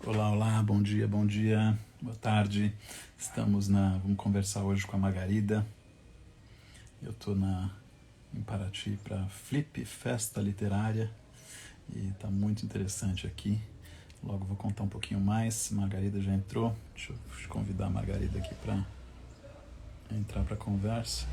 Olá, olá, bom dia, boa tarde. Vamos conversar hoje com a Margarida. Eu estou em Paraty para Flip, Festa Literária, e está muito interessante aqui. Logo vou contar um pouquinho mais. Margarida já entrou. Deixa eu convidar a Margarida aqui para entrar para a conversa.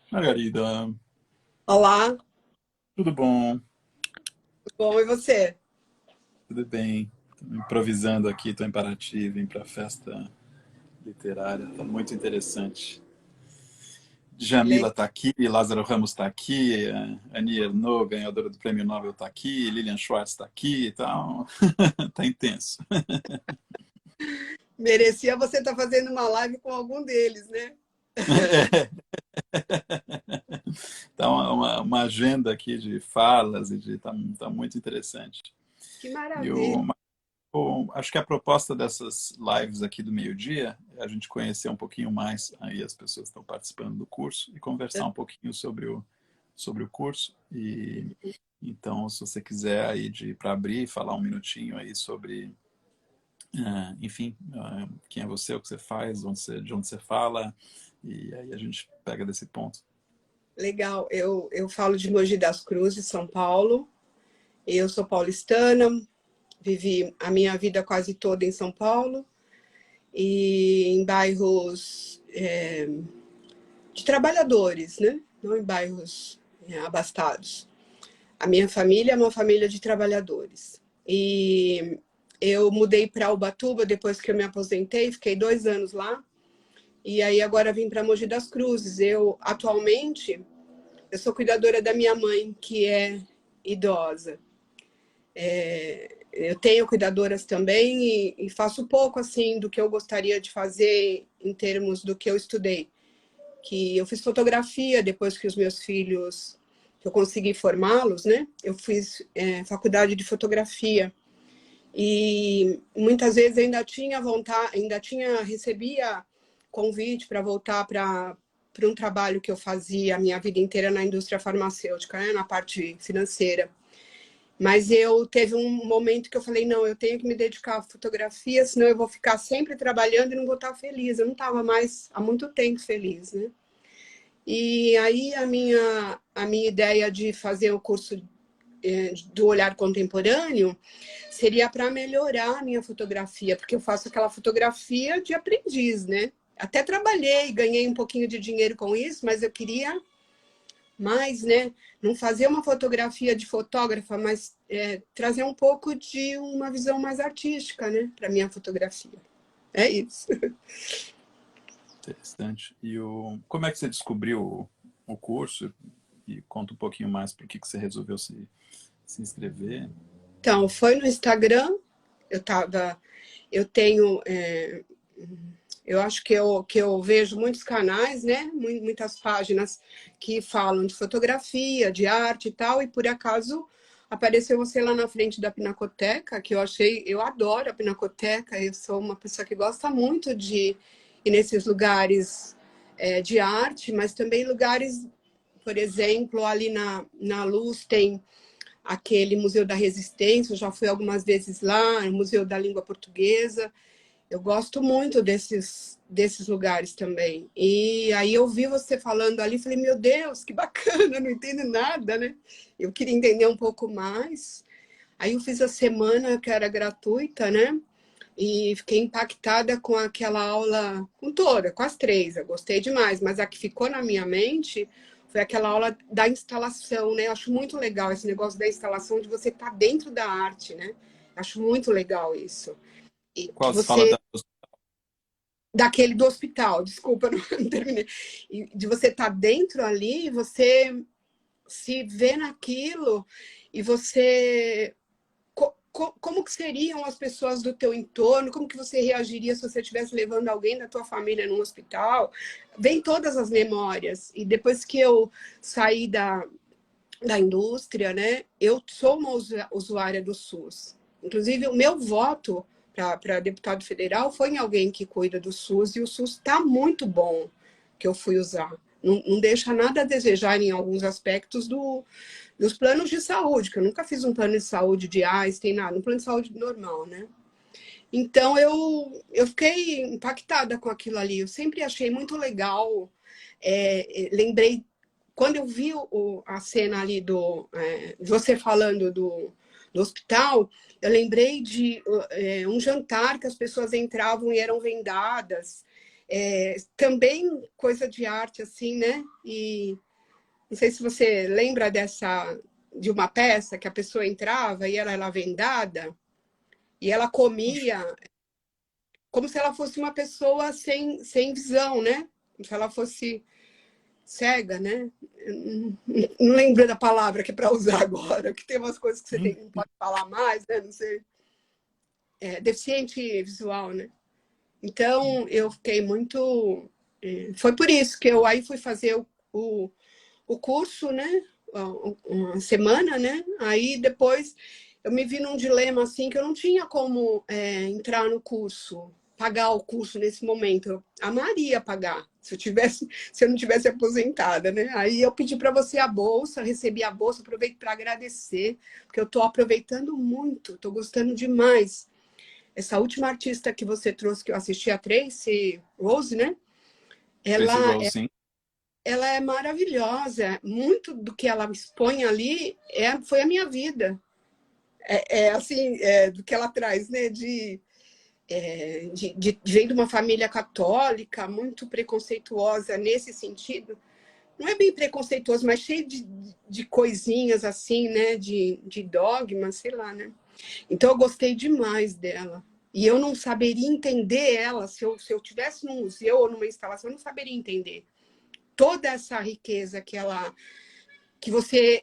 Margarida, Olá, tudo bom? tudo bom, e você? Tudo bem? Tô improvisando aqui, estou em Paraty, vim para a festa literária, está muito interessante. Jamila Le- está aqui, Lázaro Ramos está aqui, Annie Ernaux, ganhadora do Prêmio Nobel, está aqui, Lilian Schwartz está aqui, então tá intenso. Merecia você estar fazendo uma live com algum deles, né? É, tá uma agenda aqui de falas e tá muito interessante. Que E maravilha. acho que a proposta dessas lives aqui do meio-dia é a gente conhecer um pouquinho mais aí as pessoas que estão participando do curso e conversar um pouquinho sobre o curso. E então, se você quiser aí para abrir e falar um minutinho aí sobre, enfim, quem é você, o que você faz, de onde você fala, e aí a gente pega desse ponto. Legal, eu falo de Mogi das Cruzes, São Paulo. Eu sou paulistana, vivi a minha vida quase toda em São Paulo e em bairros de trabalhadores, né? Não em bairros abastados. A minha família é uma família de trabalhadores. E eu mudei para Ubatuba depois que eu me aposentei, fiquei 2 anos lá. E aí agora vim para Mogi das Cruzes. Atualmente, eu sou cuidadora da minha mãe, que é idosa. Eu tenho cuidadoras também e faço pouco assim do que eu gostaria de fazer em termos do que eu estudei. Que eu fiz fotografia depois que os meus filhos, que eu consegui formá-los, né? Eu fiz faculdade de fotografia e muitas vezes ainda tinha vontade, recebia convite para voltar para um trabalho que eu fazia a minha vida inteira na indústria farmacêutica, né? Na parte financeira. Mas eu teve um momento que eu falei, não, eu tenho que me dedicar à fotografia, senão eu vou ficar sempre trabalhando e não vou estar feliz. Eu não estava mais há muito tempo feliz, né? E aí a minha ideia de fazer o curso do olhar contemporâneo seria para melhorar a minha fotografia, porque eu faço aquela fotografia de aprendiz, né? Até trabalhei, ganhei um pouquinho de dinheiro com isso, mas eu queria mais, né? Não fazer uma fotografia de fotógrafa, mas trazer um pouco de uma visão mais artística, né? Para minha fotografia. É isso. Interessante. Como é que você descobriu o curso? E conta um pouquinho mais por que você resolveu se inscrever. Então, foi no Instagram, eu tenho eu acho que eu vejo muitos canais, né? Muitas páginas que falam de fotografia, de arte e tal, e por acaso apareceu você lá na frente da Pinacoteca, que eu adoro a Pinacoteca, eu sou uma pessoa que gosta muito de ir nesses lugares de arte, mas também lugares, por exemplo, ali na Luz tem aquele Museu da Resistência, eu já fui algumas vezes lá, o Museu da Língua Portuguesa. Eu gosto muito desses lugares também. E aí eu vi você falando ali, falei, meu Deus, que bacana, não entendo nada, né? Eu queria entender um pouco mais. Aí eu fiz a semana que era gratuita, né? E fiquei impactada com aquela aula, com toda, com as três. Eu gostei demais, mas a que ficou na minha mente foi aquela aula da instalação, né? Eu acho muito legal esse negócio da instalação, de você estar dentro da arte, né? Eu acho muito legal isso. E que Qual você fala você da... daquele do hospital, desculpa, não terminei. E de você estar dentro ali, você se vê naquilo e você como que seriam as pessoas do teu entorno, como que você reagiria se você estivesse levando alguém da tua família num hospital? Vem todas as memórias. E depois que eu saí da indústria, né, eu sou uma usuária do SUS. Inclusive, o meu voto para deputado federal foi em alguém que cuida do SUS, e o SUS está muito bom. que eu fui usar. Não deixa nada a desejar em alguns aspectos dos planos de saúde, que eu nunca fiz um plano de saúde de Einstein, nada, um plano de saúde normal, né? Então, eu fiquei impactada com aquilo ali. Eu sempre achei muito legal. Lembrei, quando eu vi a cena ali de você falando do hospital, eu lembrei de um jantar que as pessoas entravam e eram vendadas. Também coisa de arte, assim, né? E não sei se você lembra de uma peça que a pessoa entrava e ela era vendada e ela comia como se ela fosse uma pessoa sem visão, né? Como se ela fosse cega, né? Não lembro da palavra que é para usar agora, que tem umas coisas que você não pode falar mais, né? Não sei. Deficiente visual, né? Então, eu fiquei muito... Foi por isso que eu aí fui fazer o curso, né? Uma semana, né? Aí depois eu me vi num dilema assim que eu não tinha como entrar no curso, pagar o curso nesse momento. Eu amaria pagar se eu não tivesse aposentada, né? Aí eu pedi para você a bolsa, recebi a bolsa, aproveito para agradecer, porque eu estou aproveitando muito, estou gostando demais. Essa última artista que você trouxe, que eu assisti, a Tracy Rose, né? Tracy Ela Rose, sim. ela é maravilhosa. Muito do que ela expõe ali foi a minha vida. Assim, do que ela traz, né? Vem de uma família católica, muito preconceituosa nesse sentido. Não é bem preconceituoso, mas cheio de coisinhas assim, né? De dogmas, sei lá, né? Então, eu gostei demais dela. E eu não saberia entender ela se eu tivesse num museu ou numa instalação, eu não saberia entender toda essa riqueza que você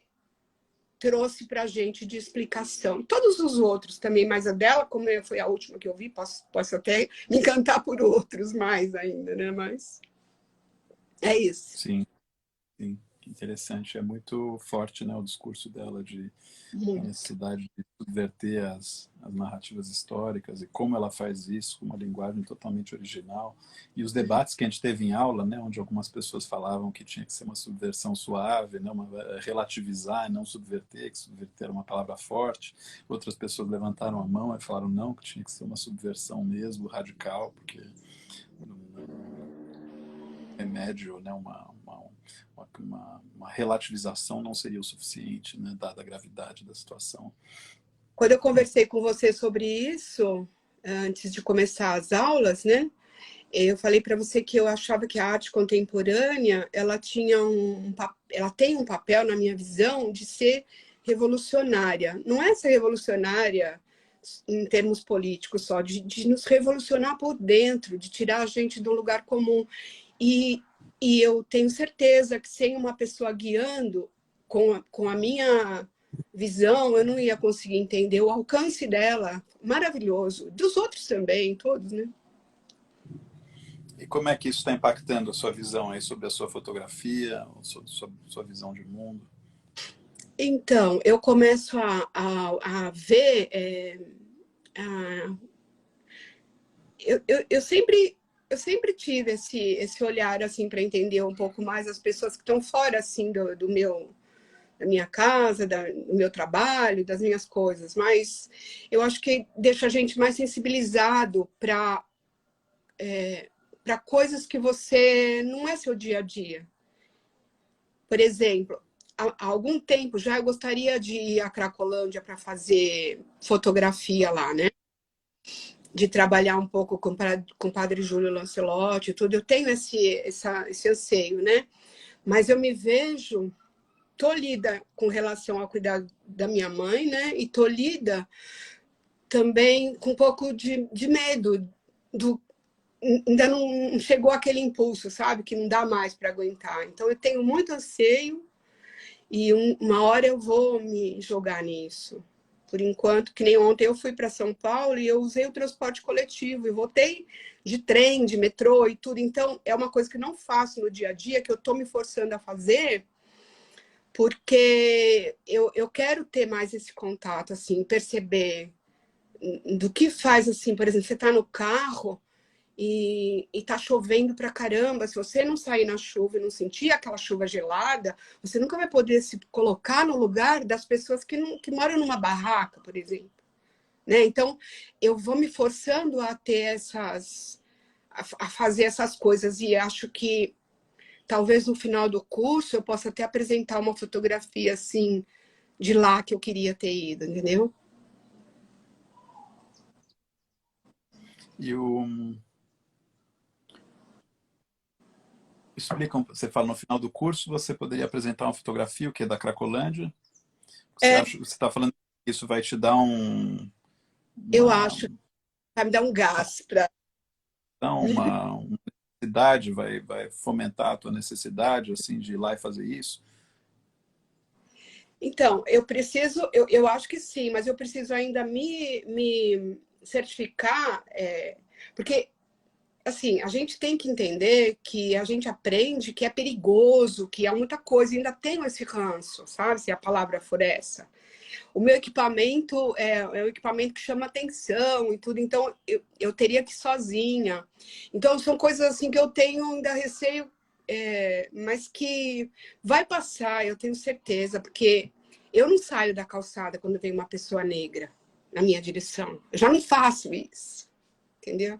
trouxe para a gente de explicação. Todos os outros também, mas a dela, como foi a última que eu vi, posso até me encantar por outros mais ainda, né? Mas é isso. Sim, sim. Interessante. É muito forte, né, o discurso dela de a Muito. necessidade de subverter as narrativas históricas e como ela faz isso com uma linguagem totalmente original. E os debates que a gente teve em aula, né, onde algumas pessoas falavam que tinha que ser uma subversão suave, né, relativizar e não subverter, que subverter era uma palavra forte. Outras pessoas levantaram a mão e falaram não, que tinha que ser uma subversão mesmo, radical, porque remédio, né, uma relativização não seria o suficiente, né, dada a gravidade da situação. Quando eu conversei com você sobre isso, antes de começar as aulas, né? Eu falei para você que eu achava que a arte contemporânea ela tem um papel, na minha visão, de ser revolucionária. Não é ser revolucionária em termos políticos só, de nos revolucionar por dentro, de tirar a gente do lugar comum. E, e eu tenho certeza que sem uma pessoa guiando com a minha visão, eu não ia conseguir entender o alcance dela, maravilhoso. Dos outros também, todos, né? E como é que isso está impactando a sua visão aí sobre a sua fotografia, sobre a sua visão de mundo? Então, eu começo a ver... eu sempre tive esse olhar assim para entender um pouco mais as pessoas que estão fora assim da minha casa, do meu trabalho, das minhas coisas, mas eu acho que deixa a gente mais sensibilizado para coisas que você não é seu dia a dia. Por exemplo, há algum tempo já eu gostaria de ir à Cracolândia para fazer fotografia lá, né? De trabalhar um pouco com o padre Júlio Lancelotti e tudo. Eu tenho esse anseio, né? Mas eu me vejo tolhida com relação ao cuidado da minha mãe, né? E tolhida também com um pouco de medo ainda não chegou aquele impulso, sabe? Que não dá mais para aguentar. Então, eu tenho muito anseio e uma hora eu vou me jogar nisso. Por enquanto, que nem ontem eu fui para São Paulo e eu usei o transporte coletivo e voltei de trem, de metrô e tudo. Então, é uma coisa que não faço no dia a dia, que eu estou me forçando a fazer, porque eu quero ter mais esse contato, assim, perceber do que faz, assim, por exemplo, você está no carro e tá chovendo pra caramba, se você não sair na chuva e não sentir aquela chuva gelada, você nunca vai poder se colocar no lugar das pessoas que moram numa barraca, por exemplo. Né? Então, eu vou me forçando a ter a fazer essas coisas, e acho que talvez no final do curso eu possa até apresentar uma fotografia assim de lá que eu queria ter ido, entendeu? E explica, você fala no final do curso, você poderia apresentar uma fotografia, o que é da Cracolândia? Você É, acha, você está falando que isso vai te dar eu uma, acho que vai me dar um gás para. uma necessidade, vai fomentar a tua necessidade assim, de ir lá e fazer isso? Então, eu acho que sim, mas eu preciso ainda me certificar, porque assim, a gente tem que entender que a gente aprende que é perigoso, que há muita coisa, ainda tenho esse ranço, sabe? Se a palavra for essa. O meu equipamento é um equipamento que chama atenção e tudo, então eu teria que ir sozinha. Então, são coisas assim que eu tenho ainda receio, mas que vai passar, eu tenho certeza, porque eu não saio da calçada quando vem uma pessoa negra na minha direção. Eu já não faço isso, entendeu?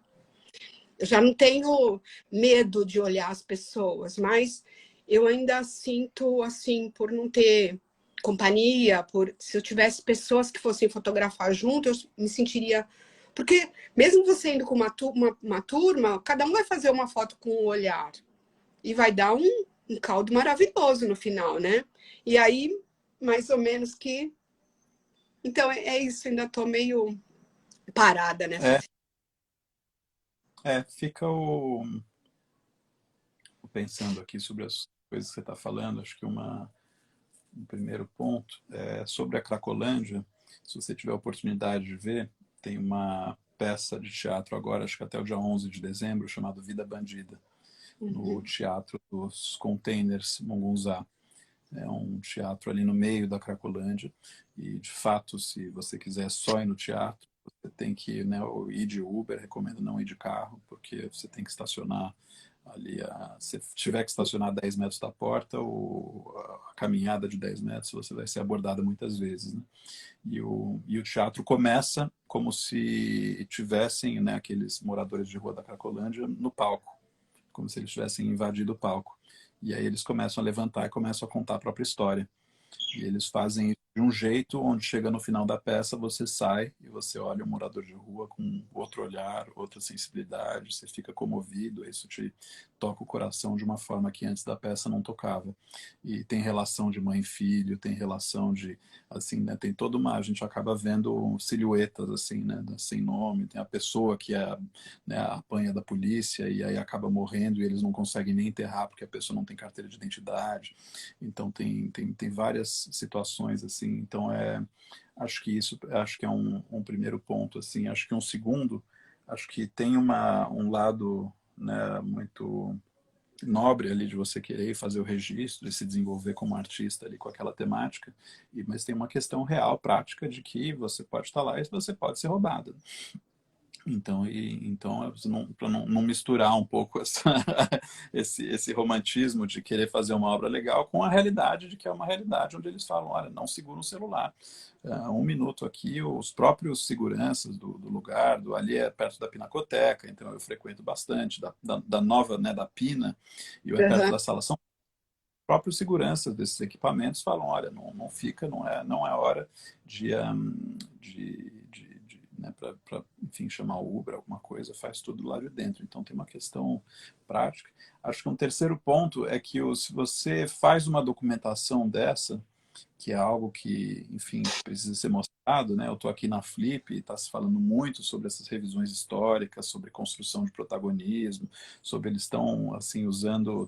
Eu já não tenho medo de olhar as pessoas, mas eu ainda sinto, assim, por não ter companhia, se eu tivesse pessoas que fossem fotografar junto, eu me sentiria. Porque mesmo você indo com uma turma, cada um vai fazer uma foto com um olhar e vai dar um caldo maravilhoso no final, né? E aí, mais ou menos que. Então, é isso, ainda estou meio parada nessa. É, fica pensando aqui sobre as coisas que você está falando, acho que um primeiro ponto é sobre a Cracolândia. Se você tiver a oportunidade de ver, tem uma peça de teatro agora, acho que até o dia 11 de dezembro, chamado Vida Bandida, no Uhum. Teatro dos Containers Mongunzá. É um teatro ali no meio da Cracolândia e, de fato, se você quiser só ir no teatro, você tem que, né, ir de Uber, recomendo não ir de carro, porque você tem que estacionar ali, se tiver que estacionar 10 metros da porta, a caminhada de 10 metros, você vai ser abordada muitas vezes, né? E o teatro começa como se tivessem, né, aqueles moradores de rua da Cracolândia no palco, como se eles tivessem invadido o palco. E aí eles começam a levantar e começam a contar a própria história. E eles fazem isso de um jeito onde chega no final da peça, você sai e você olha o morador de rua com outro olhar, outra sensibilidade, você fica comovido, isso te toca o coração de uma forma que antes da peça não tocava. E tem relação de mãe e filho, tem relação de, assim, né, tem toda uma, a gente acaba vendo silhuetas, assim, né, sem nome, tem a pessoa que é, né, apanha da polícia e aí acaba morrendo e eles não conseguem nem enterrar porque a pessoa não tem carteira de identidade. Então tem várias situações assim. Então acho que é um primeiro ponto assim. Acho que um segundo, acho que tem um lado, né, muito nobre ali de você querer fazer o registro e se desenvolver como artista ali com aquela temática, mas tem uma questão real, prática, de que você pode estar lá e você pode ser roubado. Então para não misturar um pouco esse romantismo de querer fazer uma obra legal com a realidade de que é uma realidade onde eles falam, olha, não segura um celular. 1 minuto aqui, os próprios seguranças do lugar, ali é perto da Pinacoteca, então eu frequento bastante, da nova, né, da Pina, e é perto Uhum. da Sala São próprios seguranças desses equipamentos falam, olha, não fica, não é hora né, para, enfim, chamar o Uber, alguma coisa, faz tudo lá de dentro. Então tem uma questão prática. Acho que um terceiro ponto é que se você faz uma documentação dessa, que é algo que, enfim, precisa ser mostrado, né? Eu estou aqui na Flip e está se falando muito sobre essas revisões históricas, sobre construção de protagonismo, sobre eles estão assim usando,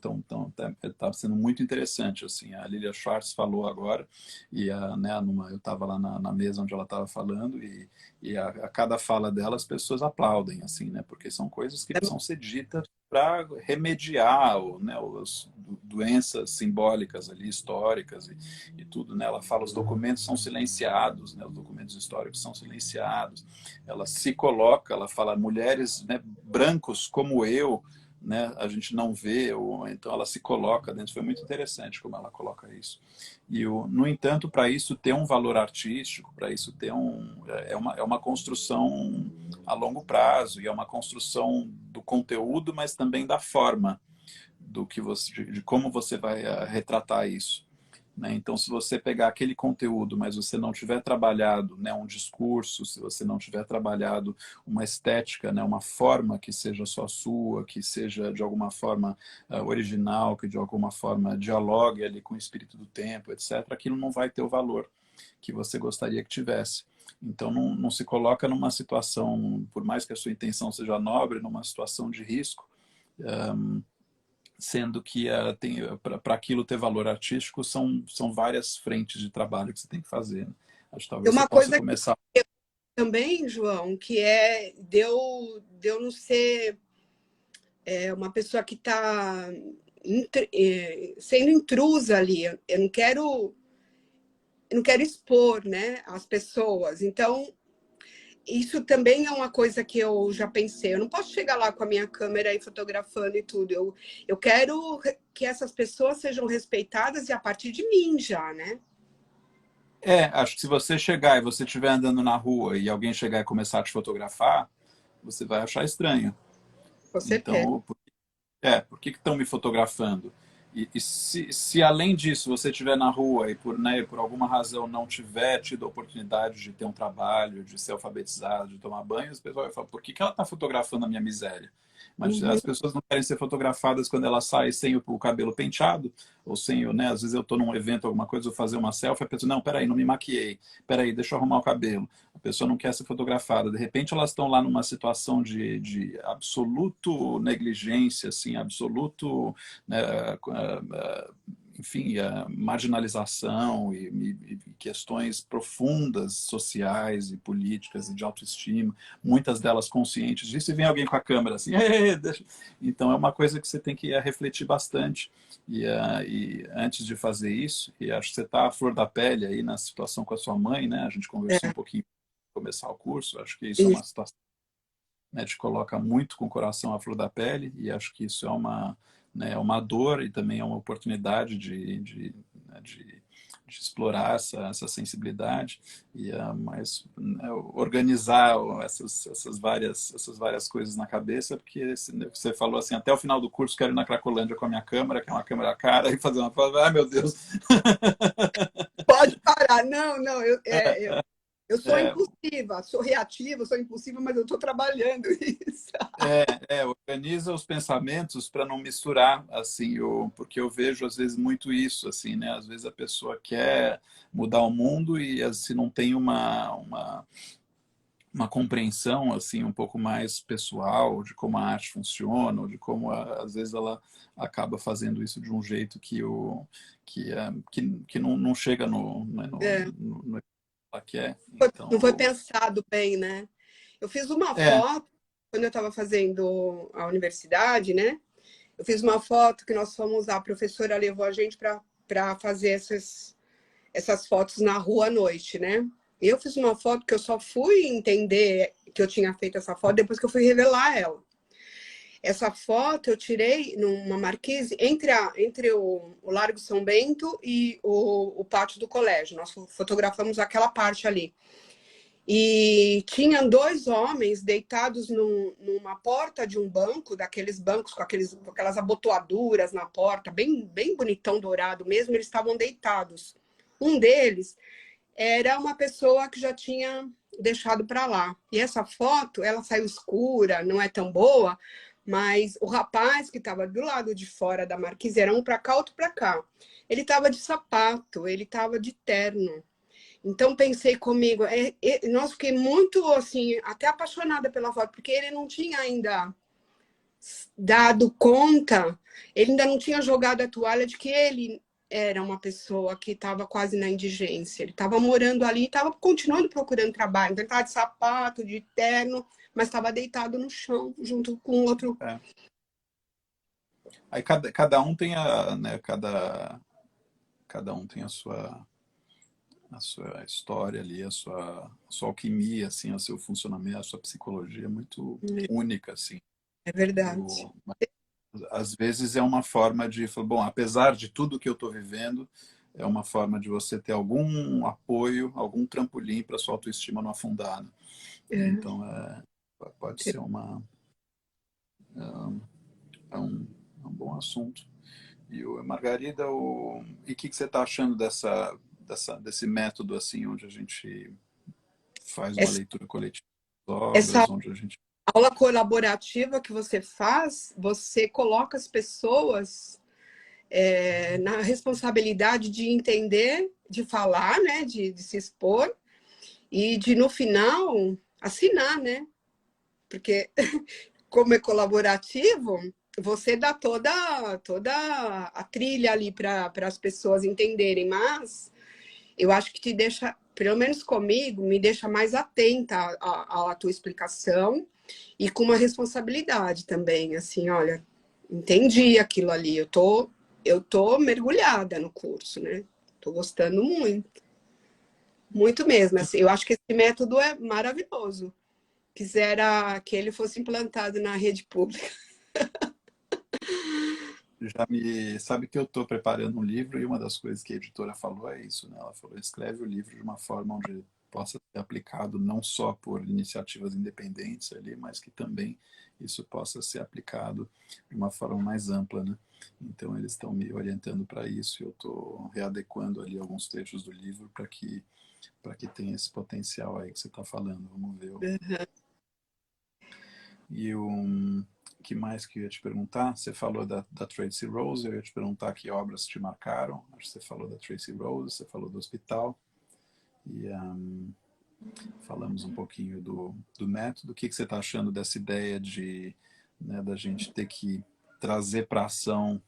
tá sendo muito interessante assim. A Lilia Schwartz falou agora e né, eu estava lá na mesa onde ela estava falando e a cada fala dela as pessoas aplaudem assim, né? Porque são coisas que precisam ser ditas para remediar né, as doenças simbólicas ali, históricas e tudo. Né? Ela fala os documentos são silenciados, né? Os documentos históricos são silenciados. Ela se coloca, ela fala mulheres, né, brancos como eu, né, a gente não vê, ou então ela se coloca dentro. Foi muito interessante como ela coloca isso. No entanto, para isso ter um valor artístico, para isso ter é uma construção a longo prazo, e é uma construção do conteúdo, mas também da forma do que de como você vai retratar isso. Né? Então, se você pegar aquele conteúdo, mas você não tiver trabalhado, né, um discurso, se você não tiver trabalhado uma estética, né, uma forma que seja só sua, que seja de alguma forma original, que de alguma forma dialogue ali com o espírito do tempo, etc., aquilo não vai ter o valor que você gostaria que tivesse. Então, não se coloca numa situação, por mais que a sua intenção seja nobre, numa situação de risco, sendo que para aquilo ter valor artístico são várias frentes de trabalho que você tem que fazer. Né? Acho que Tem talvez você uma possa coisa começar. também, João, que é de eu não ser uma pessoa que está sendo intrusa ali. Eu não quero expor, né, as pessoas. Então, isso também é uma coisa que eu já pensei. Eu não posso chegar lá com a minha câmera e fotografando e tudo. Eu quero que essas pessoas sejam respeitadas e a partir de mim já, né? Acho que se você chegar e você estiver andando na rua e alguém chegar e começar a te fotografar, você vai achar estranho. Com certeza. Então, por que estão me fotografando? E se além disso você estiver na rua e né, por alguma razão não tiver tido a oportunidade de ter um trabalho, de ser alfabetizado, de tomar banho, as pessoas vão falar, por que ela está fotografando a minha miséria? Mas Uhum. as pessoas não querem ser fotografadas quando ela sai sem o cabelo penteado, ou sem o, né? Às vezes eu estou num evento, alguma coisa, vou fazer uma selfie, a pessoa, não, peraí, não me maquiei, peraí, deixa eu arrumar o cabelo. A pessoa não quer ser fotografada. De repente elas estão lá numa situação de absoluto negligência, assim, absoluto, né, enfim, a marginalização e questões profundas sociais e políticas e de autoestima, muitas delas conscientes disso, e vem alguém com a câmera assim, deixa. Então é uma coisa que você tem que refletir bastante. E antes de fazer isso, e acho que você está à flor da pele aí na situação com a sua mãe, né? A gente conversou um É, pouquinho para começar o curso, acho que isso é uma isso. situação, né, te coloca muito com o coração à flor da pele, e acho que isso né, uma dor e também é uma oportunidade né, de explorar essa sensibilidade mas né, organizar essas várias coisas na cabeça, porque você falou assim, até o final do curso quero ir na Cracolândia com a minha câmera, que é uma câmera cara, e fazer uma foto, ai meu Deus. Pode parar. Não, não, eu sou É, impulsiva, sou reativa, sou impulsiva, mas eu estou trabalhando isso. organiza os pensamentos para não misturar, assim, porque eu vejo às vezes muito isso, assim, né? Às vezes a pessoa quer mudar o mundo e se não tem uma compreensão, assim, um pouco mais pessoal de como a arte funciona, ou de como, às vezes, ela acaba fazendo isso de um jeito que não chega É, no que ela quer. não foi Então, pensado bem, né? Eu fiz uma é, foto quando eu estava fazendo a universidade, né? Eu fiz uma foto que nós fomos, a professora levou a gente para fazer essas fotos na rua à noite, né? Eu fiz uma foto que eu só fui entender que eu tinha feito essa foto depois que eu fui revelar ela. Essa foto eu tirei numa marquise entre o Largo São Bento e o pátio do colégio. Nós fotografamos aquela parte ali. E tinham dois homens deitados numa porta de um banco, daqueles bancos com aquelas abotoaduras na porta, bem bonitão, dourado mesmo, eles estavam deitados. Um deles era uma pessoa que já tinha deixado para lá. E essa foto, ela saiu escura, não é tão boa, mas o rapaz que estava do lado de fora da marquise, era um para cá, outro para cá. Ele estava de sapato, ele estava de terno. Então pensei comigo, nossa, fiquei muito assim, até apaixonada pela foto, porque ele não tinha ainda dado conta, ele ainda não tinha jogado a toalha de que ele era uma pessoa que estava quase na indigência. Ele estava morando ali, estava continuando procurando trabalho. Então ele estava de sapato, de terno, mas estava deitado no chão, junto com outro. é. Aí cada um tem né, cada um tem a sua história ali, a sua alquimia, assim, o seu funcionamento, a sua psicologia é muito única, assim. É verdade. Eu, às vezes é uma forma de falar, bom, apesar de tudo que eu estou vivendo, é uma forma de você ter algum apoio, algum trampolim para sua autoestima não afundar, né? É. Então, pode ser é um bom assunto. E o Margarida, e o que você está achando desse método assim, onde a gente faz uma Essa, leitura coletiva das essa obras, onde a gente... aula colaborativa que você faz, você coloca as pessoas na responsabilidade de entender, de falar, né, de se expor e de, no final, assinar, né? Porque, como é colaborativo, você dá toda a trilha ali para as pessoas entenderem, mas eu acho que te deixa, pelo menos comigo, me deixa mais atenta à tua explicação e com uma responsabilidade também, assim, olha, entendi aquilo ali, eu tô mergulhada no curso, né? Tô gostando muito, muito mesmo. Assim, eu acho que esse método é maravilhoso. Quisera que ele fosse implantado na rede pública. Sabe que eu estou preparando um livro e uma das coisas que a editora falou é isso, né? Ela falou, escreve o livro de uma forma onde possa ser aplicado não só por iniciativas independentes ali, mas que também isso possa ser aplicado de uma forma mais ampla, né? Então eles estão me orientando para isso e eu estou readequando ali alguns trechos do livro para que tenha esse potencial aí que você está falando. Vamos ver. E o que mais que eu ia te perguntar? Você falou da Tracy Rose, eu ia te perguntar que obras te marcaram. Acho que você falou da Tracy Rose, você falou do hospital. E falamos um pouquinho do método. O que você está achando dessa ideia né, da gente ter que trazer para a ação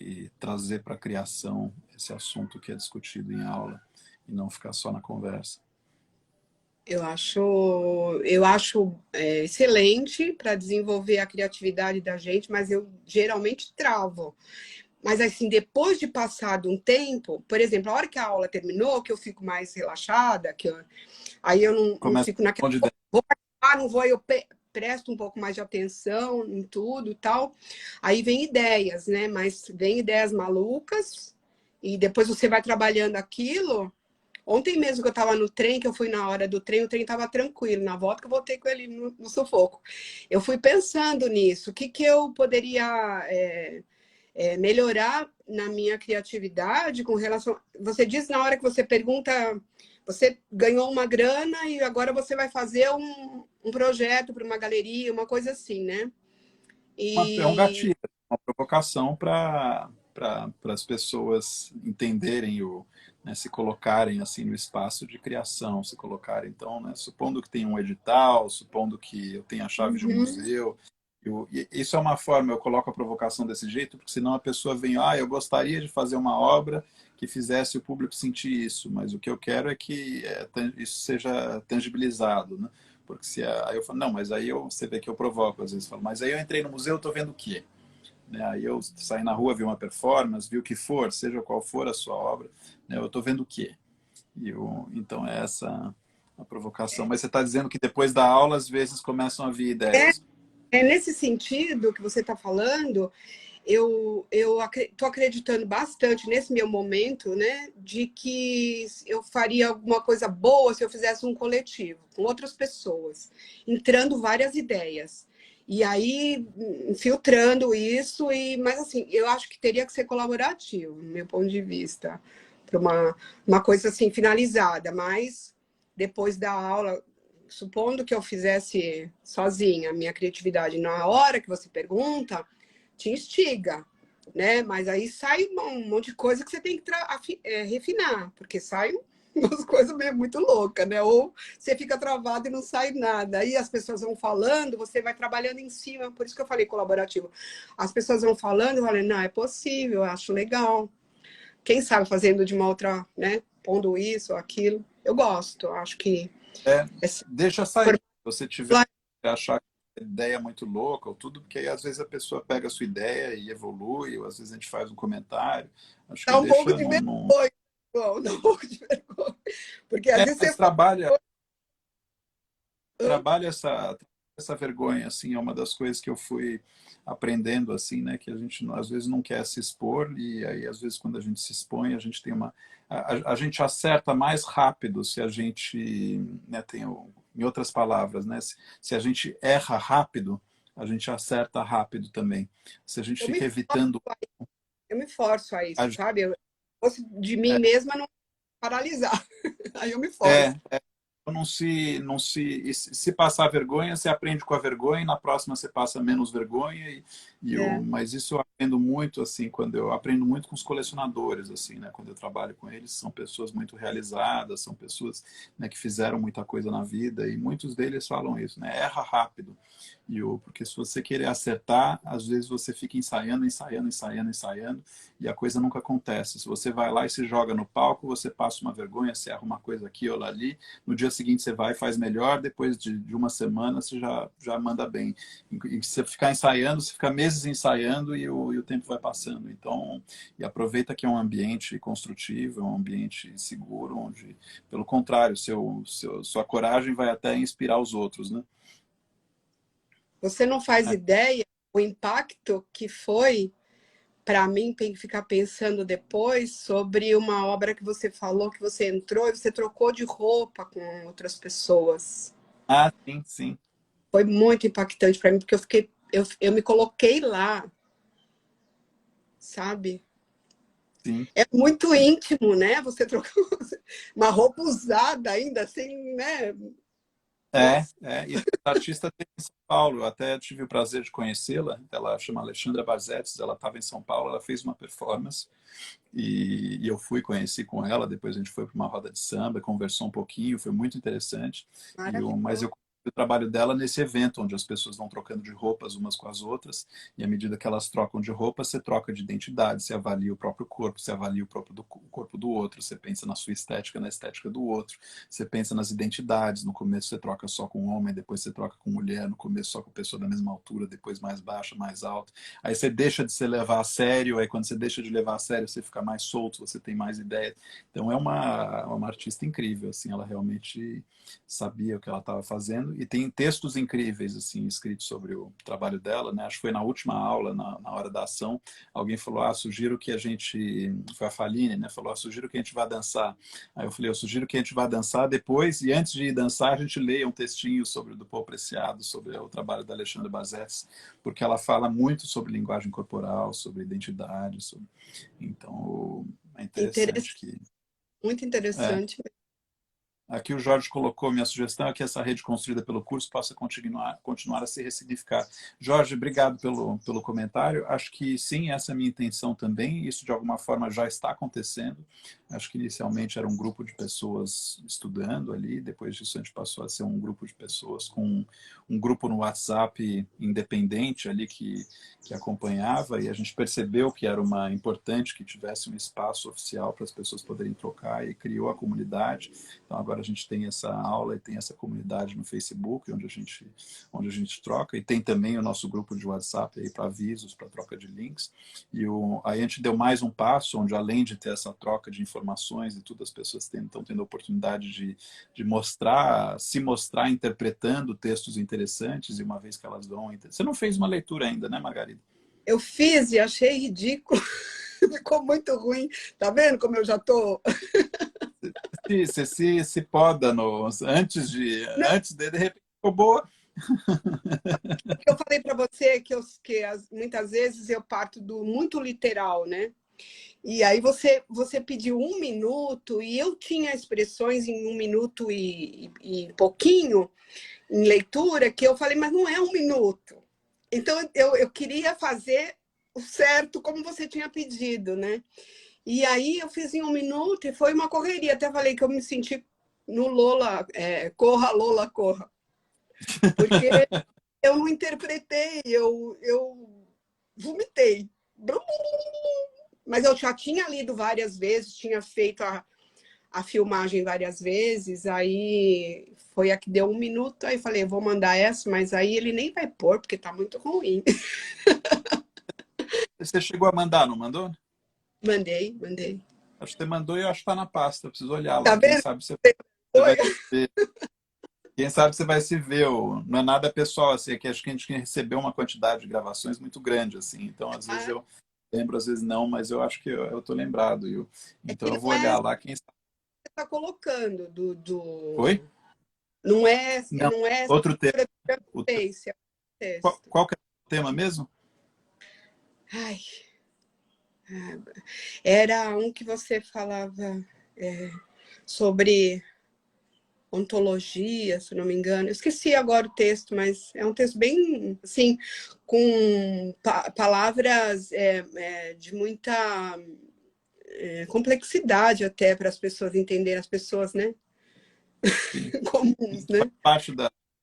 e trazer para a criação esse assunto que é discutido em aula e não ficar só na conversa? Eu acho excelente para desenvolver a criatividade da gente, mas eu geralmente travo. Mas assim, depois de passado um tempo, por exemplo, a hora que a aula terminou, que eu fico mais relaxada, aí eu não Começa fico naquela, onde vou participar, não vou, eu presto um pouco mais de atenção em tudo e tal. Aí vem ideias, né? Mas vem ideias malucas, e depois você vai trabalhando aquilo. Ontem mesmo que eu estava no trem, que eu fui na hora do trem, o trem estava tranquilo. Na volta que eu voltei com ele no sufoco. Eu fui pensando nisso. O que, que eu poderia melhorar na minha criatividade com relação... Você diz na hora que você pergunta... Você ganhou uma grana e agora você vai fazer um projeto para uma galeria, uma coisa assim, né? é um E gatilho, uma provocação para as pessoas entenderem né, se colocarem assim no espaço de criação, se colocarem então, né, supondo que tem um edital, supondo que eu tenha a chave de um museu, e isso é uma forma, eu coloco a provocação desse jeito, porque senão a pessoa vem, eu gostaria de fazer uma obra que fizesse o público sentir isso, mas o que eu quero é que isso seja tangibilizado, né? Porque aí eu falo, não, mas aí você vê que eu provoco, às vezes falo, mas aí eu entrei no museu, estou vendo o quê? Né? Aí eu saí na rua, vi uma performance, vi o que for, seja qual for a sua obra, né? Eu estou vendo o quê? Então é essa a provocação. Mas você está dizendo que depois da aula, às vezes, começam a vir ideias. nesse sentido que você está falando, eu estou acreditando bastante nesse meu momento, né, de que eu faria alguma coisa boa se eu fizesse um coletivo com outras pessoas, entrando várias ideias. E aí, filtrando isso, mas assim, eu acho que teria que ser colaborativo, do meu ponto de vista, para uma coisa assim finalizada, mas depois da aula, supondo que eu fizesse sozinha a minha criatividade na hora que você pergunta, te instiga, né? Mas aí sai um monte de coisa que você tem que refinar, porque sai umas coisas meio muito loucas, né? Ou você fica travado e não sai nada. Aí as pessoas vão falando, você vai trabalhando em cima, por isso que eu falei colaborativo. As pessoas vão falando, eu falei, não, é possível, eu acho legal. Quem sabe fazendo de uma outra, né? Pondo isso ou aquilo. Eu gosto, eu acho que... Deixa sair. Se você tiver achar ideia muito louca ou tudo, porque aí às vezes a pessoa pega a sua ideia e evolui, ou às vezes a gente faz um comentário. Acho que Dá um pouco deixa de num. vergonha, João, dá um pouco de vergonha. Porque às vezes você Mas fala, trabalha essa vergonha, assim, é uma das coisas que eu fui aprendendo, assim, né, que a gente às vezes não quer se expor, e aí às vezes quando a gente se expõe, a gente tem uma... A gente acerta mais rápido se a gente, né, em outras palavras, né, se a gente erra rápido, a gente acerta rápido também. Se a gente eu me fica forço, evitando... eu me forço a A, isso, sabe? Eu fosse de mim mesma não paralisar. Aí eu me é, forço. se passar vergonha, você aprende com a vergonha, e na próxima você passa menos vergonha, É. mas isso eu aprendo muito, assim, quando eu aprendo muito com os colecionadores, assim, né, quando eu trabalho com eles, são pessoas muito realizadas, são pessoas, né, que fizeram muita coisa na vida, e muitos deles falam isso, né, erra rápido, porque se você querer acertar, às vezes você fica ensaiando, ensaiando, ensaiando, ensaiando, e a coisa nunca acontece. Se você vai lá e se joga no palco, você passa uma vergonha, você erra uma coisa aqui ou ali, no dia seguinte você vai e faz melhor, depois de uma semana você já manda bem. E se você ficar ensaiando, você fica meses ensaiando e o tempo vai passando. Então, e aproveita que é um ambiente construtivo, é um ambiente seguro, onde, pelo contrário, sua coragem vai até inspirar os outros, né? Você não faz É. ideia o impacto que foi para mim ficar pensando depois sobre uma obra que você falou, que você entrou e você trocou de roupa com outras pessoas. Ah, sim, sim. Foi muito impactante para mim, porque eu me coloquei lá, sabe? Sim. É muito íntimo, né? Você trocou uma roupa usada ainda, assim, né? Nossa, E essa artista tem em São Paulo, eu até tive o prazer de conhecê-la, ela chama Alexandra Barzetes, ela estava em São Paulo, ela fez uma performance, e eu fui, conheci com ela, depois a gente foi para uma roda de samba, conversou um pouquinho, foi muito interessante, mas maravilhoso. eu conheci o trabalho dela nesse evento, onde as pessoas vão trocando de roupas umas com as outras, e à medida que elas trocam de roupa, você troca de identidade, você avalia o próprio corpo, você avalia o corpo do outro, você pensa na sua estética, na estética do outro, você pensa nas identidades, no começo você troca só com homem, depois você troca com mulher, no começo só com pessoa da mesma altura, depois mais baixa, mais alta, aí você deixa de se levar a sério, aí quando você deixa de levar a sério, você fica mais solto, você tem mais ideia. Então é uma artista incrível, assim, ela realmente sabia o que ela estava fazendo e tem textos incríveis, assim, escritos sobre o trabalho dela, né? Acho que foi na última aula, na hora da ação, alguém falou, sugiro que a gente, foi a Faline, né? Falou, sugiro que a gente vá dançar. Aí eu falei, eu sugiro que a gente vá dançar depois e antes de ir dançar a gente leia um textinho sobre o do Paul Preciado, sobre o trabalho da Alexandra Bazes, porque ela fala muito sobre linguagem corporal, sobre identidade, sobre... Então, é interessante que... Muito É, interessante. aqui o Jorge colocou, minha sugestão é que essa rede construída pelo curso possa continuar a se ressignificar. Jorge, obrigado pelo comentário. Acho que sim, essa é a minha intenção também. Isso, de alguma forma, já está acontecendo. Acho que inicialmente era um grupo de pessoas estudando ali, depois disso a gente passou a ser um grupo de pessoas com um grupo no WhatsApp independente ali que acompanhava, e a gente percebeu que era importante que tivesse um espaço oficial para as pessoas poderem trocar, e criou a comunidade. Então agora a gente tem essa aula e tem essa comunidade no Facebook, onde a gente troca, e tem também o nosso grupo de WhatsApp aí para avisos, para troca de links. Aí a gente deu mais um passo, onde além de ter essa troca de informações e tudo, as pessoas estão tendo a oportunidade de se mostrar interpretando textos interessantes, e uma vez que elas vão... Você não fez uma leitura ainda, né, Margarida? Eu fiz e achei ridículo. Ficou muito ruim. Tá vendo como eu já tô? Você se poda antes de repente ficou boa. Eu falei para você muitas vezes eu parto do muito literal, né? E aí você pediu 1 minuto e eu tinha expressões em 1 minuto e pouquinho em leitura que eu falei, mas não é 1 minuto. Então eu queria fazer o certo como você tinha pedido, né? E aí eu fiz em 1 minuto e foi uma correria. Até falei que eu me senti no Lola, corra, Lola, corra. Porque eu não interpretei, eu vomitei. Mas eu já tinha lido várias vezes, tinha feito a filmagem várias vezes, aí foi a que deu 1 minuto, aí falei, vou mandar essa, mas aí ele nem vai pôr, porque tá muito ruim. Você chegou a mandar, não mandou? Mandei. Acho que você mandou e eu acho que está na pasta. Eu preciso olhar Tá lá. Quem vendo? sabe você Foi. vai se ver. Quem sabe você vai se ver. Não é nada pessoal, assim, é que acho que a gente recebeu uma quantidade de gravações muito grande, assim. Então, às vezes Ah, eu lembro, às vezes não, mas eu acho que eu tô lembrado. é Então que eu vou não é olhar essa lá. Quem sabe. que você tá colocando Foi? Não é, Não. não é essa Outro tema. O te- face, é o Qual, texto. qual que é o tema mesmo? Ai, era um que você falava sobre ontologia, se não me engano. Eu esqueci agora o texto, mas é um texto bem, assim, com palavras de muita complexidade até para as pessoas entenderem, as pessoas, né? Sim. Comuns, né?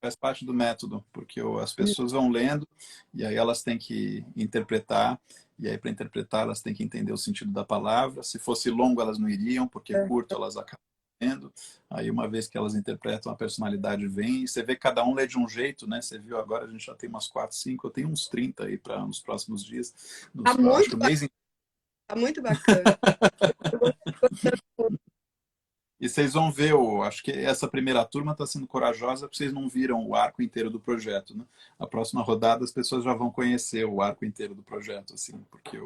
Faz parte do método, porque as pessoas vão lendo e aí elas têm que interpretar, e aí para interpretar elas têm que entender o sentido da palavra. Se fosse longo elas não iriam, porque curto elas acabam lendo. Aí uma vez que elas interpretam, a personalidade vem, e você vê que cada um lê de um jeito, né? Você viu agora, a gente já tem umas 4, 5, eu tenho uns 30 aí para nos próximos dias, Tá acho que muito, o mês. tá muito bacana. E vocês vão ver, acho que essa primeira turma está sendo corajosa porque vocês não viram o arco inteiro do projeto, né? A próxima rodada as pessoas já vão conhecer o arco inteiro do projeto, assim, porque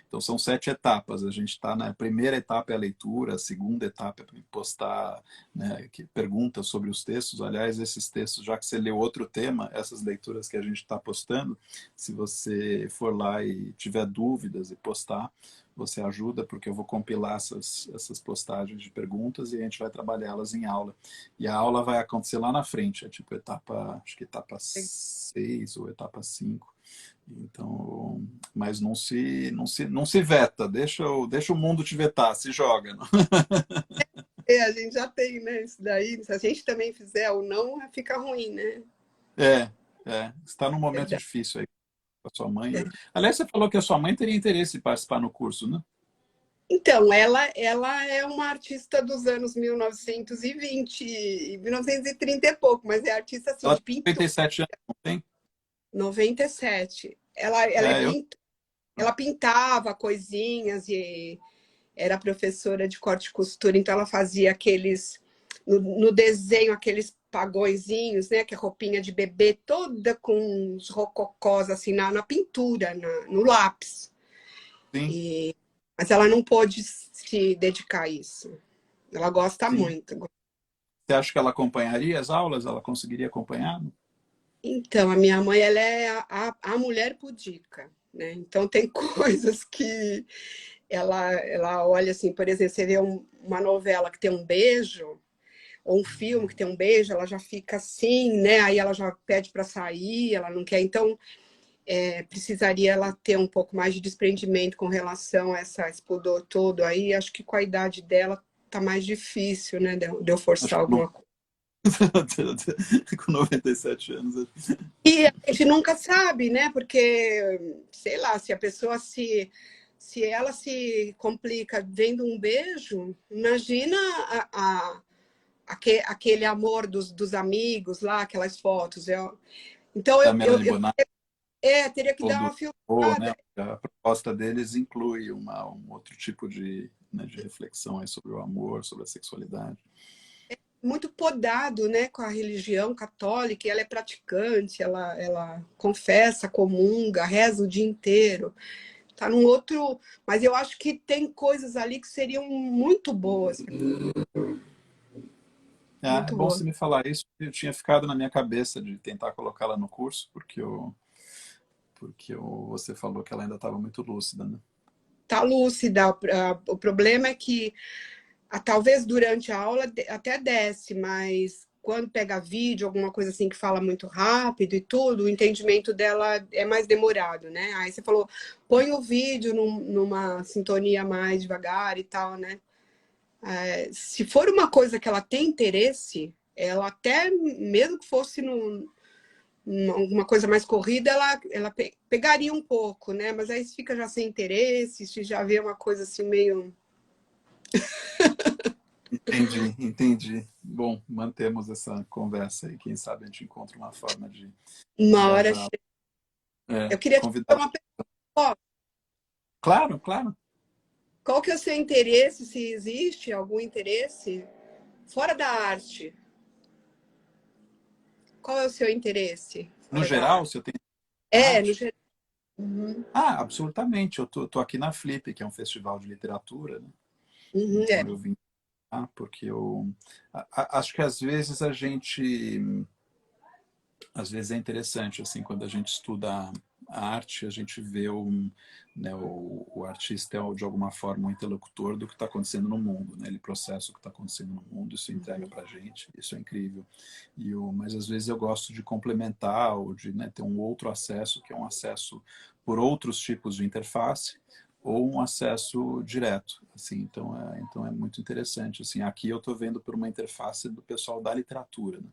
então são 7 etapas. A gente está na primeira etapa é a leitura, a segunda etapa é postar, né, perguntas sobre os textos. Aliás, esses textos, já que você leu outro tema, essas leituras que a gente está postando, se você for lá e tiver dúvidas e postar, você ajuda, porque eu vou compilar essas postagens de perguntas e a gente vai trabalhá-las em aula. E a aula vai acontecer lá na frente, é tipo acho que etapa 6 ou etapa 5. Então, mas não se veta, deixa o mundo te vetar, se joga. Não? A gente já tem, né? Isso daí, se a gente também fizer ou não, fica ruim, né? É, está num momento Verdade. difícil aí com a sua mãe. Aliás, você falou que a sua mãe teria interesse em participar no curso, né? Então, ela é uma artista dos anos 1920, 1930 e pouco, mas é artista assim Ela de tem pintura. 57 anos, não tem? 97. É, eu Ela pintava coisinhas e era professora de corte e costura, então ela fazia aqueles no desenho aqueles pagõezinhos, né, que é roupinha de bebê toda com uns rococós assim na pintura, no lápis. sim, Mas ela não pôde se dedicar a isso. Ela gosta sim. muito. Você acha que ela acompanharia as aulas? Ela conseguiria acompanhar? Então, a minha mãe, ela é a mulher pudica, né? Então, tem coisas que ela olha assim, por exemplo, você vê uma novela que tem um beijo, ou um filme que tem um beijo, ela já fica assim, né? Aí ela já pede para sair, ela não quer. Então, precisaria ela ter um pouco mais de desprendimento com relação a esse pudor todo aí. Acho que com a idade dela tá mais difícil, né? De eu Acho forçar que não. alguma coisa. Com 97 anos. E a gente nunca sabe, né? Porque, sei lá, se a pessoa se ela se complica vendo um beijo, imagina aquele amor dos amigos lá, aquelas fotos. Então, Da Melanie Bonatti, teria que ou dar do uma né? filtrada. A proposta deles inclui um outro tipo de reflexão aí sobre o amor, sobre a sexualidade. Muito podado, né, com a religião católica, e ela é praticante, ela confessa, comunga, reza o dia inteiro. Tá num outro, mas eu acho que tem coisas ali que seriam muito boas, É muito bom boas. você me falar isso, porque eu tinha ficado na minha cabeça de tentar colocá-la no curso, você falou que ela ainda estava muito lúcida, né? Tá lúcida. O problema é que talvez durante a aula até desce, mas quando pega vídeo, alguma coisa assim que fala muito rápido e tudo, o entendimento dela é mais demorado, né? Aí você falou, põe o vídeo numa sintonia mais devagar e tal, né? Se for uma coisa que ela tem interesse, ela até, mesmo que fosse uma coisa mais corrida, ela pegaria um pouco, né? Mas aí fica já sem interesse, se já vê uma coisa assim meio Entendi, entendi. Bom, mantemos essa conversa aí. Quem sabe a gente encontra uma forma de Uma hora viajar. chega. É, Eu queria te convidar. fazer uma pergunta. Claro, claro. Qual que é o seu interesse, se existe algum interesse fora da arte? Qual é o seu interesse No fora da geral, arte? se eu tenho No arte. geral. Uhum, Ah, absolutamente. Eu tô aqui na Flip, que é um festival de literatura, né? uhum, Então eu vim cá porque eu acho que às vezes a gente, às vezes é interessante assim quando a gente estuda a arte, a gente vê né, o artista é de alguma forma um interlocutor do que está acontecendo no mundo, né? Ele processa o que está acontecendo no mundo, isso entrega uhum, para a gente, isso é incrível. Mas às vezes eu gosto de complementar ou de, né, ter um outro acesso, que é um acesso por outros tipos de interface ou um acesso direto, assim. Então é muito interessante. Assim, aqui eu estou vendo por uma interface do pessoal da literatura, né?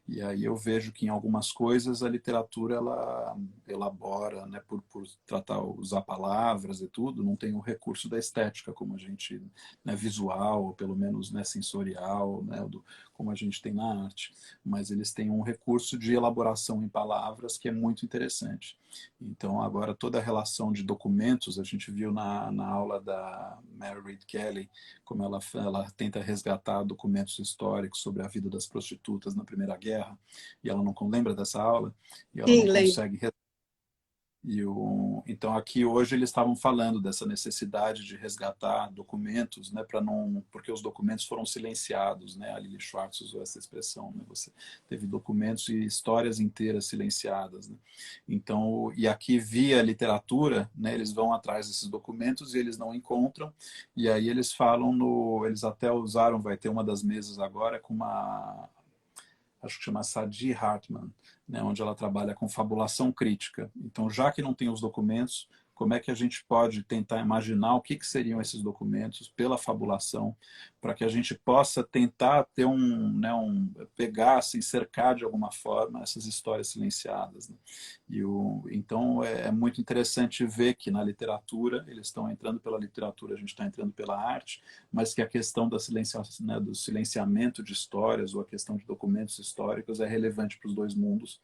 E aí eu vejo que em algumas coisas a literatura ela elabora, né, por tratar, usar palavras e tudo, não tem o recurso da estética como a gente, né, visual, ou pelo menos, né, sensorial, né, como a gente tem na arte. Mas eles têm um recurso de elaboração em palavras que é muito interessante. Então agora toda a relação de documentos, a gente viu na aula da Mary Read Kelly, como ela tenta resgatar documentos históricos sobre a vida das prostitutas na Primeira Guerra, e ela não lembra dessa aula, e ela sim, não lembro. consegue. Então aqui hoje eles estavam falando dessa necessidade de resgatar documentos, né, para não, porque os documentos foram silenciados, né? A Lili Schwartz usou essa expressão, né? Você teve documentos e histórias inteiras silenciadas, né? Então, e aqui via literatura, né? Eles vão atrás desses documentos e eles não encontram, e aí eles falam eles até usaram, vai ter uma das mesas agora com uma, acho que chama Sadi Hartman, né, onde ela trabalha com fabulação crítica. Então, já que não tem os documentos, como é que a gente pode tentar imaginar o que seriam esses documentos pela fabulação, para que a gente possa tentar ter né, pegar, assim, cercar de alguma forma essas histórias silenciadas, né? Então é muito interessante ver que na literatura, eles estão entrando pela literatura, a gente está entrando pela arte, mas que a questão né, do silenciamento de histórias ou a questão de documentos históricos é relevante para os dois mundos.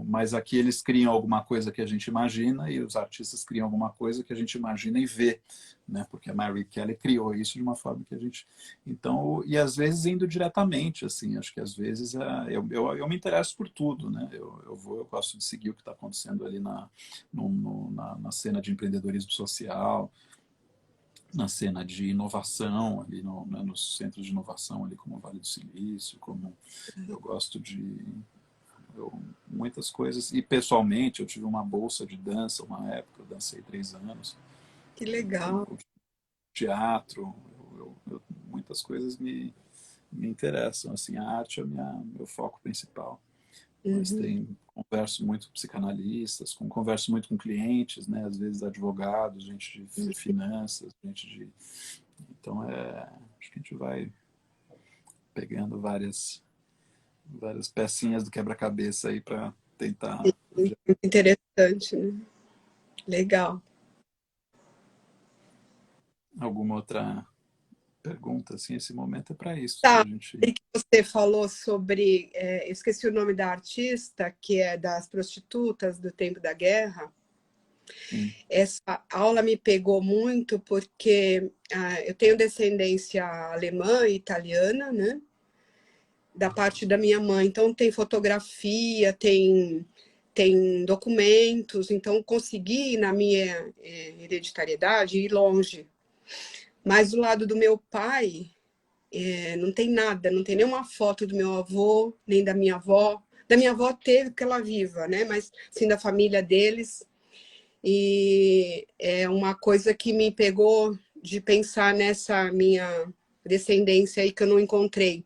Mas aqui eles criam alguma coisa que a gente imagina e os artistas criam alguma coisa que a gente imagina e vê, né? Porque a Mary Kelly criou isso de uma forma que a gente... Então, e às vezes indo diretamente, assim, acho que às vezes eu me interesso por tudo, né? Eu gosto de seguir o que está acontecendo ali na cena de empreendedorismo social, na cena de inovação, ali né, nos centros de inovação, ali como o Vale do Silício, como eu gosto de muitas coisas. E pessoalmente, eu tive uma bolsa de dança uma época, eu dancei 3 anos, Que tenho legal. curso de teatro, muitas coisas me interessam. Assim, a arte é meu foco principal. Mas Uhum. converso muito com psicanalistas, converso muito com clientes, né? Às vezes advogados, gente de finanças, gente de... Então, acho que a gente vai pegando várias pecinhas do quebra-cabeça aí para tentar... Muito interessante, né? Legal. Alguma outra pergunta, assim, esse momento é para isso, para Tá. a gente... E que você falou sobre, eu esqueci o nome da artista, que é das prostitutas do tempo da guerra. Sim. Essa aula me pegou muito porque eu tenho descendência alemã e italiana, né? Da parte da minha mãe. Então, tem fotografia, tem documentos. Então, consegui, na minha hereditariedade, ir longe. Mas do lado do meu pai, não tem nada, não tem nenhuma foto do meu avô, nem da minha avó. Da minha avó teve, porque ela é viva, né? Mas, sim, da família deles. E é uma coisa que me pegou de pensar nessa minha descendência aí que eu não encontrei.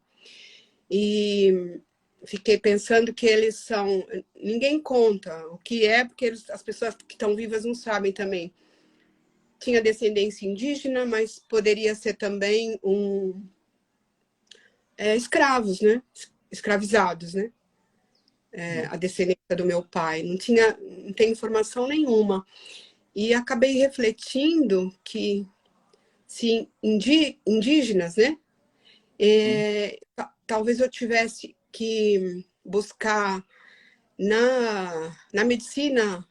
E fiquei pensando que eles são... Ninguém conta o que é, porque as pessoas que estão vivas não sabem também. Tinha descendência indígena, mas poderia ser também escravos, né? Escravizados, né? A descendência do meu pai. Não tem informação nenhuma. E acabei refletindo que se indígenas, né? Sim, Talvez eu tivesse que buscar na medicina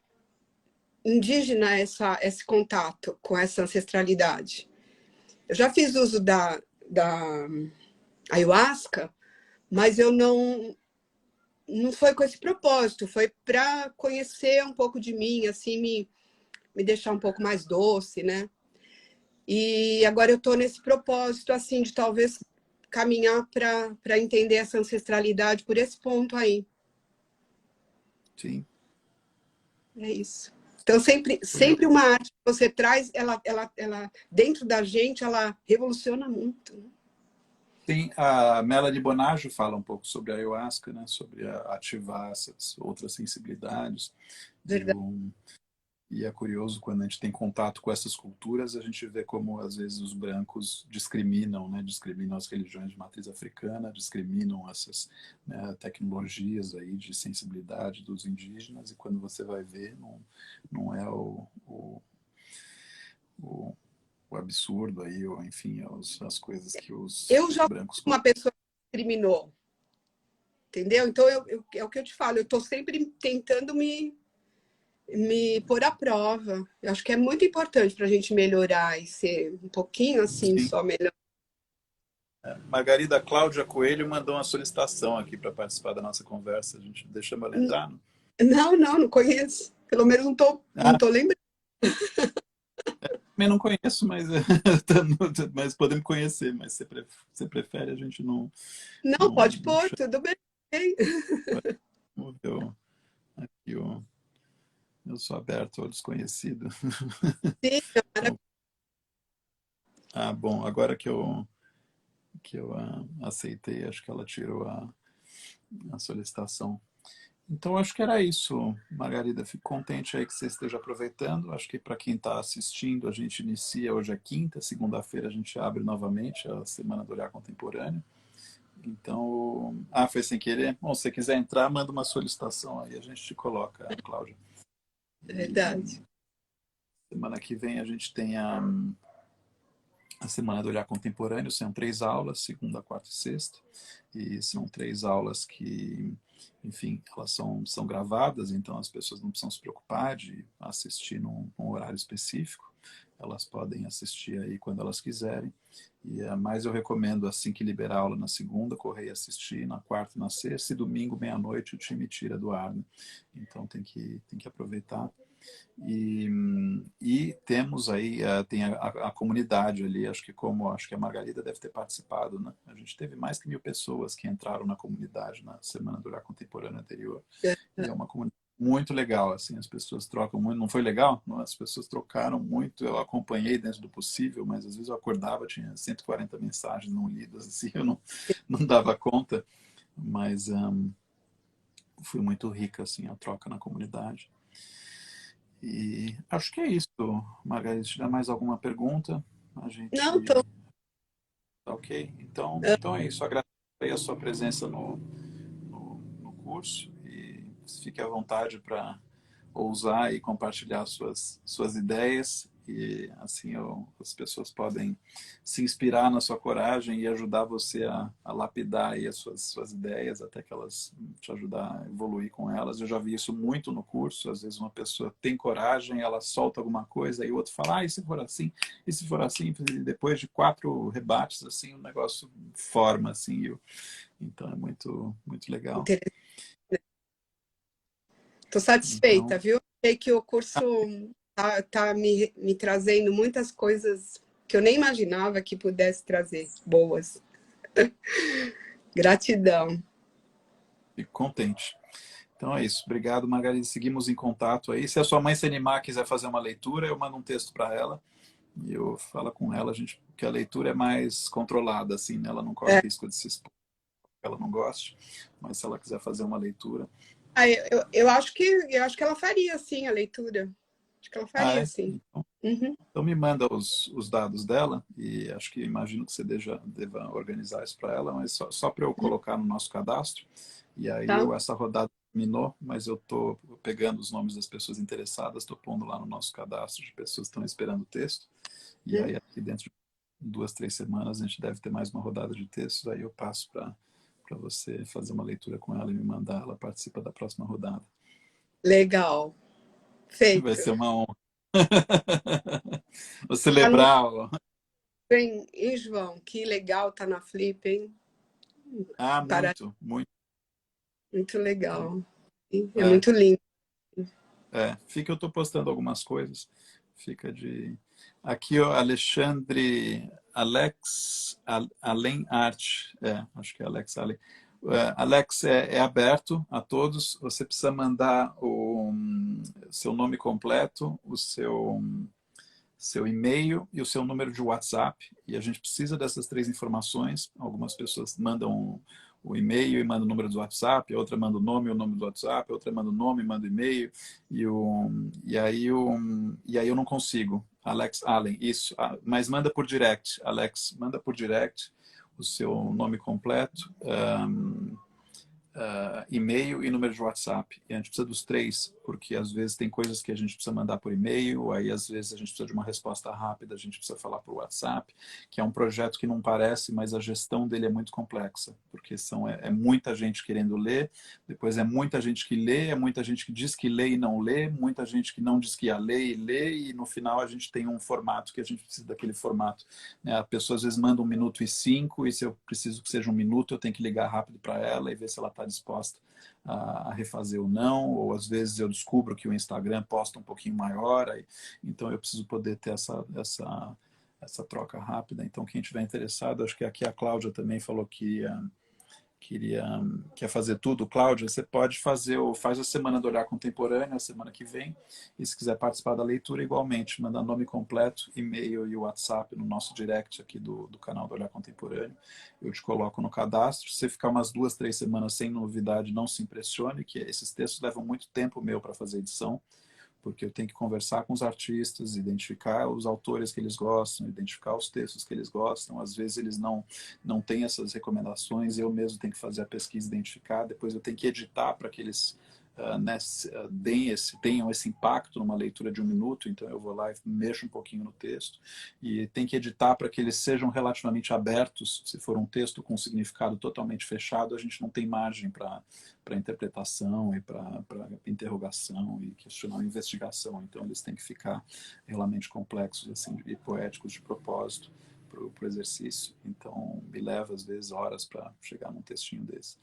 indígena esse contato com essa ancestralidade. Eu já fiz uso da ayahuasca, mas eu não foi com esse propósito, foi para conhecer um pouco de mim, assim, me deixar um pouco mais doce, né? E agora eu estou nesse propósito, assim, de talvez caminhar para entender essa ancestralidade por esse ponto aí. sim. É isso. Então, sempre uma arte que você traz, ela dentro da gente, ela revoluciona muito. Sim, a Melanie Bonaggio fala um pouco sobre a ayahuasca, né? Sobre ativar essas outras sensibilidades. E, Verdade. e é curioso quando a gente tem contato com essas culturas, a gente vê como às vezes os brancos discriminam, né? Discriminam as religiões de matriz africana, discriminam essas, né, tecnologias aí de sensibilidade dos indígenas, e quando você vai ver, não é o, o absurdo aí, ou enfim, as coisas que Eu os já fui brancos. uma pessoa que discriminou, entendeu? Então, é o que eu te falo, eu estou sempre tentando me pôr à prova. Eu acho que é muito importante para a gente melhorar e ser um pouquinho assim Sim. só melhor. Margarida Cláudia Coelho mandou uma solicitação aqui para participar da nossa conversa. A gente deixa ela entrar? Não? Não conheço. Pelo menos não Ah, tô lembrando. também não conheço, mas, mas podemos conhecer. Mas você prefere, a gente Não, pode não pôr, chama. tudo bem. Vamos ver aqui, eu sou aberto ao desconhecido. Sim, Então, bom, agora que eu aceitei, acho que ela tirou a solicitação. Então, acho que era isso, Margarida. Fico contente aí que você esteja aproveitando. Acho que para quem está assistindo, a gente inicia hoje é quinta, segunda-feira a gente abre novamente a Semana do Olhar Contemporâneo. Então, foi sem querer? Bom, se você quiser entrar, manda uma solicitação aí, a gente te coloca, Cláudia. é E verdade. semana que vem a gente tem a Semana do Olhar Contemporâneo. São 3 aulas, segunda, quarta e sexta, e são 3 aulas que, enfim, elas são gravadas, então as pessoas não precisam se preocupar de assistir num horário específico, elas podem assistir aí quando elas quiserem, mas eu recomendo, assim que liberar a aula na segunda, correr e assistir, na quarta e na sexta, e domingo, meia-noite, o time tira do ar, né? Então tem que aproveitar. E, e temos aí, tem a comunidade ali, acho que a Margarida deve ter participado, né? A gente teve mais que 1.000 pessoas que entraram na comunidade na Semana do Olhar Contemporâneo anterior. E é uma comunidade muito legal, assim, as pessoas trocam muito. Não foi legal? Não, as pessoas trocaram muito, eu acompanhei dentro do possível, mas às vezes eu acordava, tinha 140 mensagens não lidas, assim, eu não dava conta, mas foi muito rica, assim, a troca na comunidade. E acho que é isso, Margarida. Se tiver mais alguma pergunta, a Não, gente. Tá ok? Então é isso. Agradeço aí a sua presença no curso e fique à vontade para ousar e compartilhar suas ideias. E assim as pessoas podem se inspirar na sua coragem e ajudar você a lapidar aí as suas ideias até que elas te ajudar a evoluir com elas. Eu já vi isso muito no curso. Às vezes uma pessoa tem coragem, ela solta alguma coisa e o outro fala, e se for assim? E se for assim? E depois de 4 rebates, assim, o negócio forma, assim. Então é muito legal. estou satisfeita, Então, viu? Sei que o curso tá me trazendo muitas coisas que eu nem imaginava que pudesse trazer, boas. Gratidão. fico contente. Então é isso. Obrigado, Margarida. Seguimos em contato aí. Se a sua mãe se animar, quiser fazer uma leitura, eu mando um texto para ela e eu falo com ela, que a leitura é mais controlada, assim, né? Ela não corre É, risco de se expor, ela não goste, mas se ela quiser fazer uma leitura. eu acho que ela faria sim a leitura. Acho que ela faria É? sim. Uhum. Então me manda os dados dela e acho que imagino que você deva organizar isso para ela, mas só para eu colocar no nosso cadastro. E aí Tá? essa rodada terminou, mas eu estou pegando os nomes das pessoas interessadas, estou pondo lá no nosso cadastro de pessoas que estão esperando o texto. E aí aqui dentro 2, 3 semanas a gente deve ter mais uma rodada de textos, aí eu passo para você fazer uma leitura com ela e me mandar, ela participa da próxima rodada. Legal. Vai Feito. ser uma honra. Vou Tá no celebrar. bem, hein, João? Que legal tá na Flip, hein? Ah, Para... muito, muito. Muito legal. É É, muito lindo. fica, eu estou postando algumas coisas. Fica de. Aqui, o Alexandre, Além Arte. Acho que é Alex Allen. Alex, é aberto a todos. Você precisa mandar o seu nome completo, o seu e-mail e o seu número de WhatsApp. E a gente precisa dessas 3 informações. Algumas pessoas mandam o e-mail e mandam o número do WhatsApp, a outra manda o nome e o nome do WhatsApp, a outra manda o nome e manda o e-mail. E aí eu não consigo. Alex Allen, isso. Mas manda por direct, Alex. Manda por direct o seu nome completo. E-mail e número de WhatsApp. E a gente precisa dos 3, porque às vezes tem coisas que a gente precisa mandar por e-mail, aí às vezes a gente precisa de uma resposta rápida, a gente precisa falar por WhatsApp, que é um projeto que não parece, mas a gestão dele é muito complexa, porque é muita gente querendo ler, depois é muita gente que lê, é muita gente que diz que lê e não lê, muita gente que não diz que ia ler e lê, e no final a gente tem um formato que a gente precisa daquele formato. A pessoa às vezes manda 1 minuto e 5, e se eu preciso que seja 1 minuto, eu tenho que ligar rápido para ela e ver se ela está disposta a refazer ou não, ou às vezes eu descubro que o Instagram posta um pouquinho maior, então eu preciso poder ter essa troca rápida. Então quem estiver interessado, acho que aqui a Cláudia também falou que quer fazer tudo. Cláudia, você pode faz a Semana do Olhar Contemporâneo, a semana que vem, e se quiser participar da leitura, igualmente, mandar nome completo, e-mail e WhatsApp no nosso direct aqui do canal do Olhar Contemporâneo. Eu te coloco no cadastro. Se você ficar umas 2, 3 semanas sem novidade, não se impressione, que esses textos levam muito tempo meu para fazer edição, porque eu tenho que conversar com os artistas, identificar os autores que eles gostam, identificar os textos que eles gostam. Às vezes eles não têm essas recomendações, eu mesmo tenho que fazer a pesquisa, identificar, depois eu tenho que editar para que eles tenham esse impacto numa leitura de 1 minuto, então eu vou lá e mexo um pouquinho no texto, e tem que editar para que eles sejam relativamente abertos. Se for um texto com um significado totalmente fechado, a gente não tem margem para interpretação e para interrogação e questionar a investigação, então eles têm que ficar realmente complexos assim, e poéticos de propósito para o exercício, então me leva às vezes horas para chegar num textinho desse.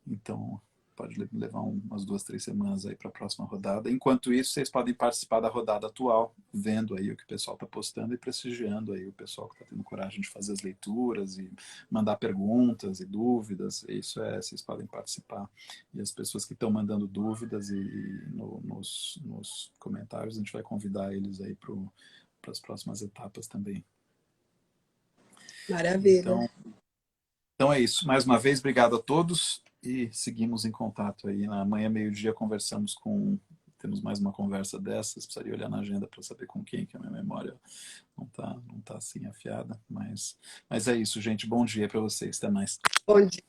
Então pode levar umas 2, 3 semanas aí para a próxima rodada. Enquanto isso, vocês podem participar da rodada atual, vendo aí o que o pessoal está postando e prestigiando aí o pessoal que está tendo coragem de fazer as leituras e mandar perguntas e dúvidas. Isso vocês podem participar. E as pessoas que estão mandando dúvidas nos comentários, a gente vai convidar eles aí para as próximas etapas também. Maravilha. Então é isso. Mais uma vez, obrigado a todos e seguimos em contato aí. Amanhã, meio-dia, temos mais uma conversa dessas. Precisaria olhar na agenda para saber com quem, que a minha memória não tá assim afiada. Mas é isso, gente. Bom dia para vocês. Até mais. Bom dia.